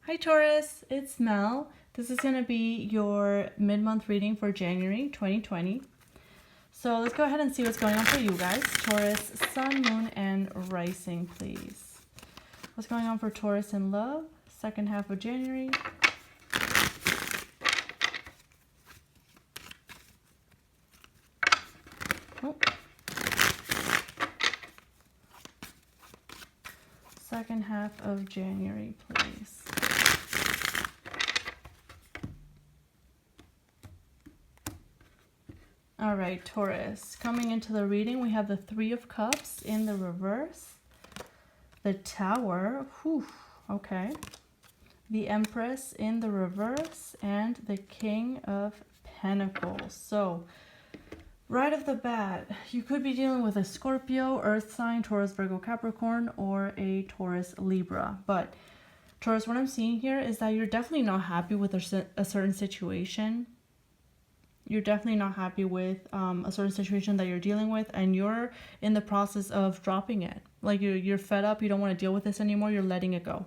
Hi Taurus, it's Mel. This is going to be your mid-month reading for January 2020. So let's go ahead and see what's going on for you guys. Taurus, Sun, Moon, and Rising, please. What's going on for Taurus in love, second half of January. Oh. Second half of January, please. All right, Taurus. Coming into the reading, we have the Three of Cups in the reverse. The Tower. Whew, okay. The Empress in the reverse. And the King of Pentacles. So, right off the bat, you could be dealing with a Scorpio, Earth sign, Taurus, Virgo, Capricorn, or a Taurus, Libra. But, Taurus, what I'm seeing here is that you're definitely not happy with a certain situation. You're definitely not happy with a certain situation that you're dealing with, and you're in the process of dropping it. Like you're fed up, you don't want to deal with this anymore, you're letting it go.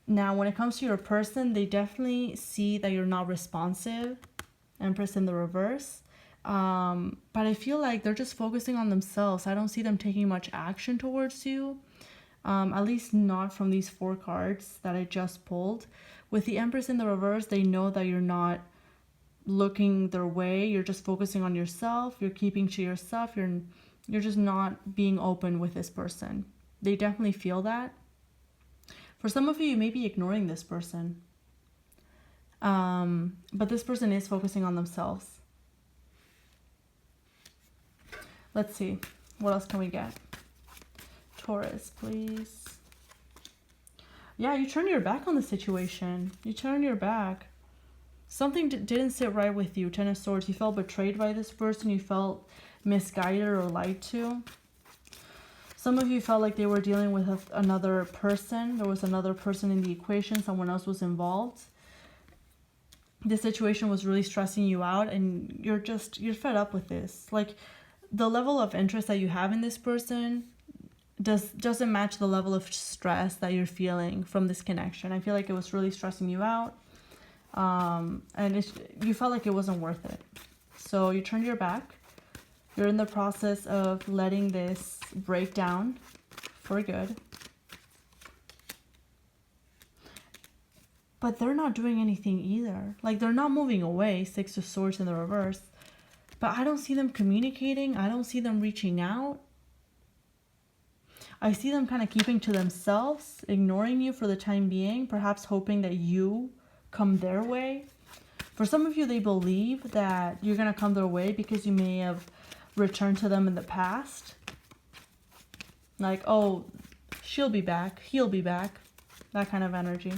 Now, when it comes to your person, they definitely see that you're not responsive. Empress in the reverse. But I feel like they're just focusing on themselves. I don't see them taking much action towards you. At least not from these four cards that I just pulled. With the Empress in the reverse, they know that you're not looking their way. You're just focusing on yourself. You're keeping to yourself. You're just not being open with this person. They definitely feel that. For some of you, you may be ignoring this person. But this person is focusing on themselves. Let's see. What else can we get? Taurus, please. Yeah, you turn your back on the situation. You turn your back. Something didn't sit right with you. Ten of Swords. You felt betrayed by this person. You felt misguided or lied to. Some of you felt like they were dealing with another person. There was another person in the equation. Someone else was involved. This situation was really stressing you out, and you're fed up with this. Like, the level of interest that you have in this person doesn't match the level of stress that you're feeling from this connection. I feel like it was really stressing you out. And you felt like it wasn't worth it. So you turned your back. You're in the process of letting this break down for good. But they're not doing anything either. Like, they're not moving away. Six of Swords in the reverse. But I don't see them communicating. I don't see them reaching out. I see them kind of keeping to themselves, ignoring you for the time being, perhaps hoping that you come their way. For some of you, they believe that you're going to come their way because you may have returned to them in the past. Like, oh, she'll be back, he'll be back. That kind of energy.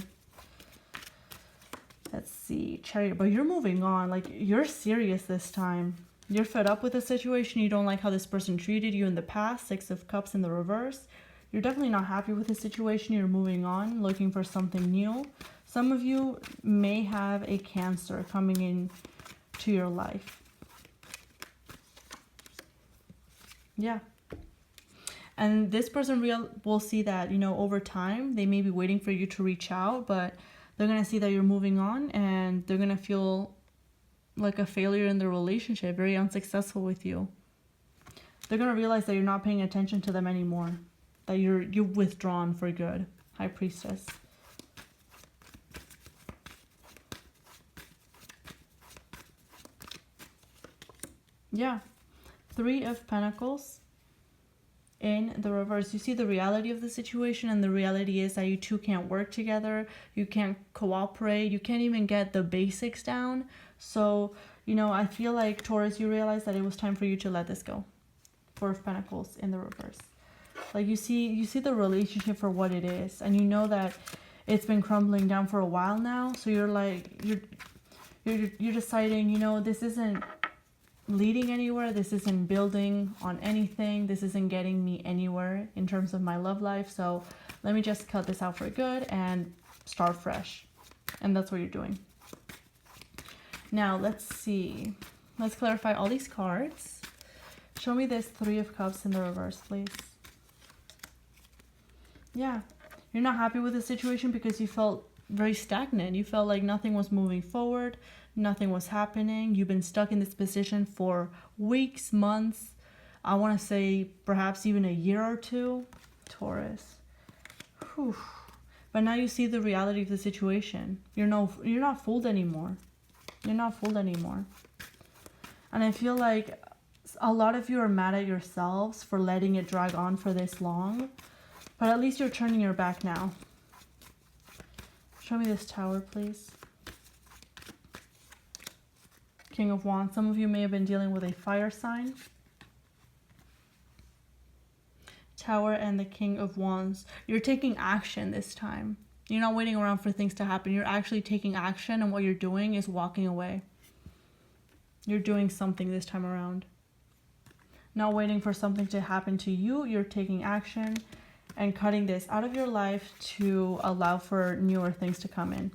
Let's see, Chariot. But you're moving on. Like, you're serious this time. You're fed up with the situation. You don't like how this person treated you in the past. Six of Cups in the reverse. You're definitely not happy with the situation. You're moving on, looking for something new. Some of you may have a Cancer coming in to your life. Yeah. And this person will see that, over time, they may be waiting for you to reach out, but they're going to see that you're moving on, and they're going to feel like a failure in their relationship, very unsuccessful with you. They're going to realize that you're not paying attention to them anymore, that you've withdrawn for good. High Priestess. Yeah. Three of Pentacles in the reverse. You see the reality of the situation, and the reality is that you two can't work together. You can't cooperate. You can't even get the basics down. So, I feel like, Taurus, you realize that it was time for you to let this go. Four of Pentacles in the reverse. Like, you see the relationship for what it is, and you know that it's been crumbling down for a while now. So you're like, you're deciding, this isn't leading anywhere. This isn't building on anything. This isn't getting me anywhere in terms of my love life. So let me just cut this out for good and start fresh. And that's what you're doing. Now, let's see. Let's clarify all these cards. Show me this Three of Cups in the reverse, please. Yeah. You're not happy with the situation because you felt very stagnant. You felt like nothing was moving forward, nothing was happening. You've been stuck in this position for weeks, months. I want to say perhaps even a year or two. Taurus. Whew. But now you see the reality of the situation. You're not fooled anymore. You're not fooled anymore. And I feel like a lot of you are mad at yourselves for letting it drag on for this long. But at least you're turning your back now. Show me this Tower, please. King of Wands. Some of you may have been dealing with a fire sign. Tower and the King of Wands. You're taking action this time. You're not waiting around for things to happen. You're actually taking action, and what you're doing is walking away. You're doing something this time around. Not waiting for something to happen to you. You're taking action and cutting this out of your life to allow for newer things to come in.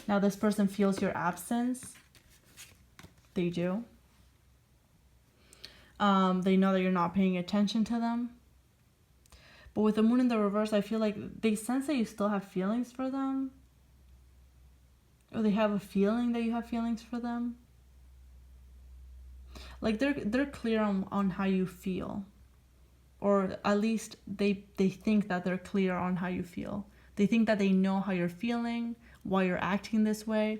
Now this person feels your absence. They do. They know that you're not paying attention to them. But with the Moon in the reverse, I feel like they sense that you still have feelings for them. Or they have a feeling that you have feelings for them. Like they're clear on how you feel. Or at least they think that they're clear on how you feel. They think that they know how you're feeling, why you're acting this way.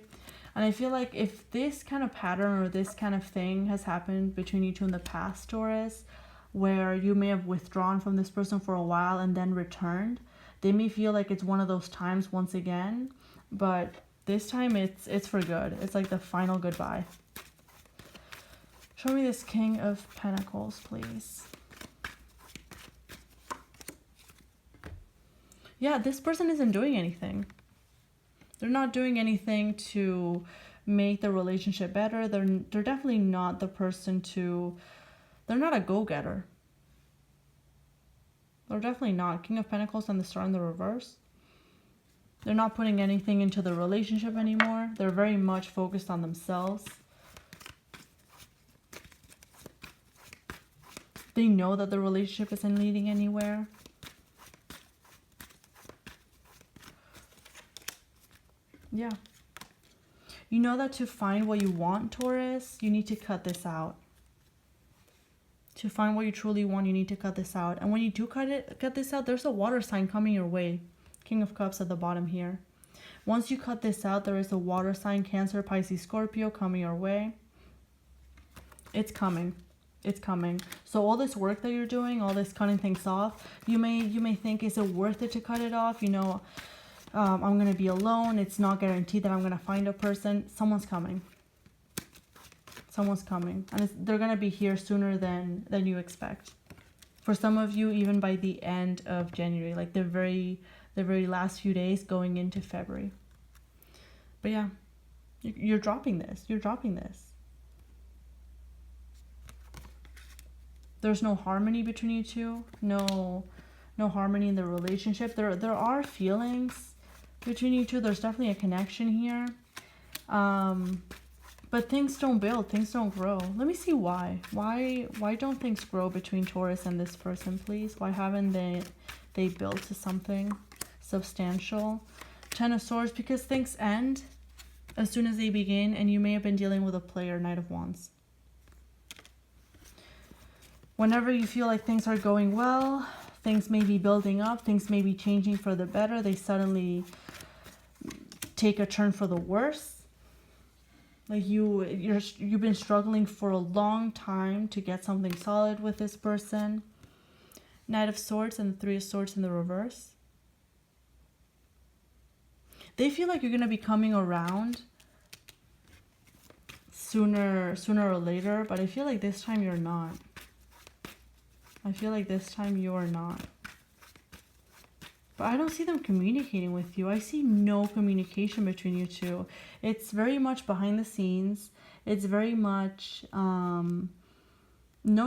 And I feel like if this kind of pattern or this kind of thing has happened between you two in the past, Taurus, where you may have withdrawn from this person for a while and then returned, they may feel like it's one of those times once again. But this time it's for good. It's like the final goodbye. Show me this King of Pentacles, please. Yeah, this person isn't doing anything. They're not doing anything to make the relationship better. They're definitely not the person to... They're not a go-getter. They're definitely not. King of Pentacles and the Star in the reverse. They're not putting anything into the relationship anymore. They're very much focused on themselves. They know that the relationship isn't leading anywhere. Yeah. You know that to find what you want, Taurus, you need to cut this out. To find what you truly want, you need to cut this out. And when you do cut this out, there's a water sign coming your way. King of Cups at the bottom here. Once you cut this out, there is a water sign, Cancer, Pisces, Scorpio, coming your way. It's coming. It's coming. So all this work that you're doing, all this cutting things off, you may think, is it worth it to cut it off? You know, I'm going to be alone. It's not guaranteed that I'm going to find a person. Someone's coming. Someone's coming. And they're going to be here sooner than you expect. For some of you, even by the end of January, like the very last few days going into February. But yeah, you're dropping this. You're dropping this. There's no harmony between you two. No harmony in the relationship. There are feelings between you two. There's definitely a connection here. But things don't build. Things don't grow. Let me see why. Why don't things grow between Taurus and this person, please? Why haven't they built to something substantial? Ten of Swords, because things end as soon as they begin, and you may have been dealing with a player, Knight of Wands. Whenever you feel like things are going well, things may be building up, things may be changing for the better, they suddenly take a turn for the worse. Like you've been struggling for a long time to get something solid with this person. Knight of Swords and the Three of Swords in the reverse. They feel like you're going to be coming around sooner or later, but I feel like this time you're not. I feel like this time you're not. But I don't see them communicating with you. I see no communication between you two. It's very much behind the scenes. It's very much no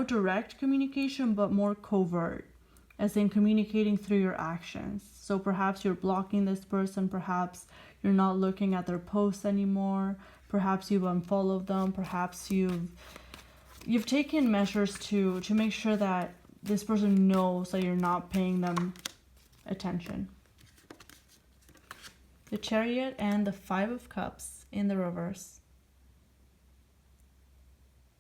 direct communication, but more covert, as in communicating through your actions. So perhaps you're blocking this person. Perhaps you're not looking at their posts anymore. Perhaps you've unfollowed them. Perhaps you've taken measures to make sure that this person knows that you're not paying them attention. The Chariot and the Five of Cups in the reverse.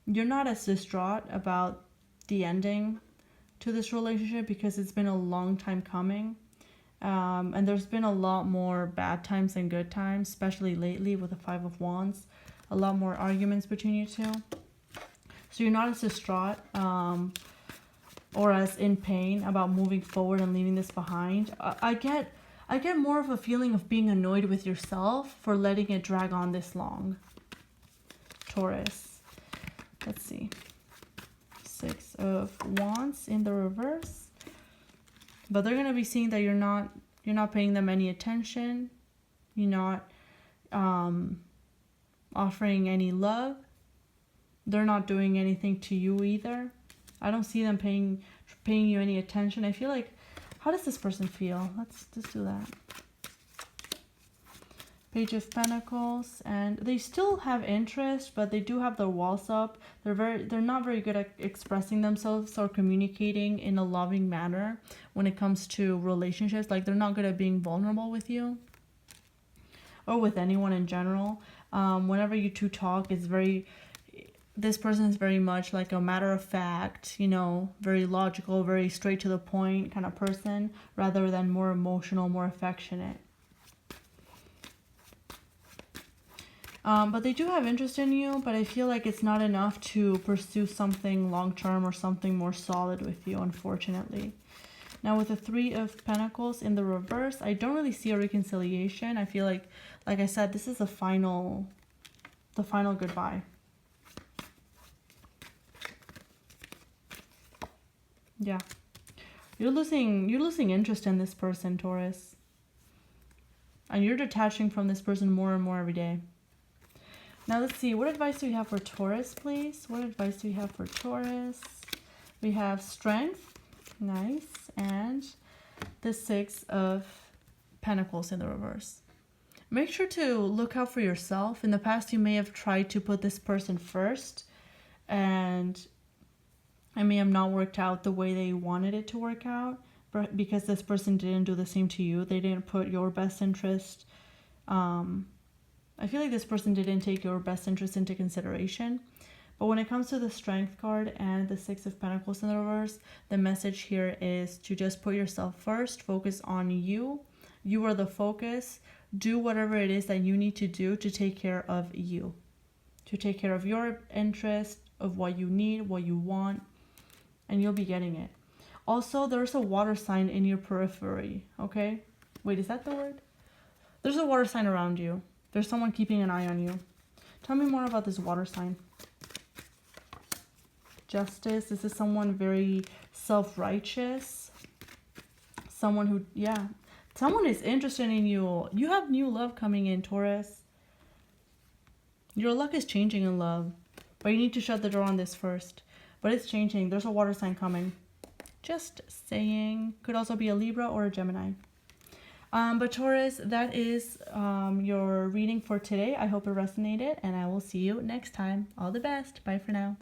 You're not as distraught about the ending to this relationship because it's been a long time coming. And there's been a lot more bad times than good times, especially lately with the Five of Wands. A lot more arguments between you two. So you're not as distraught or as in pain about moving forward and leaving this behind. I get more of a feeling of being annoyed with yourself for letting it drag on this long. Taurus. Let's see. Six of Wands in the reverse. But they're going to be seeing that you're not paying them any attention. You're not offering any love. They're not doing anything to you either. I don't see them paying you any attention. I feel like, how does this person feel? Let's just do that. Page of Pentacles, and they still have interest, but they do have their walls up. They're not very good at expressing themselves or communicating in a loving manner when it comes to relationships. Like, they're not good at being vulnerable with you or with anyone in general. Whenever you two talk, this person is very much like a matter of fact, you know, very logical, very straight to the point kind of person, rather than more emotional, more affectionate. But they do have interest in you, but I feel like it's not enough to pursue something long-term or something more solid with you, unfortunately. Now, with the Three of Pentacles in the reverse, I don't really see a reconciliation. I feel like I said, this is the final goodbye. Yeah. You're losing interest in this person, Taurus. And you're detaching from this person more and more every day. Now let's see, what advice do we have for Taurus, please? What advice do we have for Taurus? We have Strength, nice, and the Six of Pentacles in the reverse. Make sure to look out for yourself. In the past, you may have tried to put this person first, and it may have not worked out the way they wanted it to work out, because this person didn't do the same to you. They didn't put your best interest. I feel like this person didn't take your best interest into consideration. But when it comes to the Strength card and the Six of Pentacles in the reverse, the message here is to just put yourself first, focus on you. You are the focus. Do whatever it is that you need to do to take care of you, to take care of your interest, of what you need, what you want, and you'll be getting it. Also, there's a water sign in your periphery, okay? Wait, is that the word? There's a water sign around you. There's someone keeping an eye on you. Tell me more about this water sign. Justice. This is someone very self-righteous. Someone who, yeah. Someone is interested in you. You have new love coming in, Taurus. Your luck is changing in love. But you need to shut the door on this first. But it's changing. There's a water sign coming. Just saying. Could also be a Libra or a Gemini. But Taurus, that is your reading for today. I hope it resonated, and I will see you next time. All the best. Bye for now.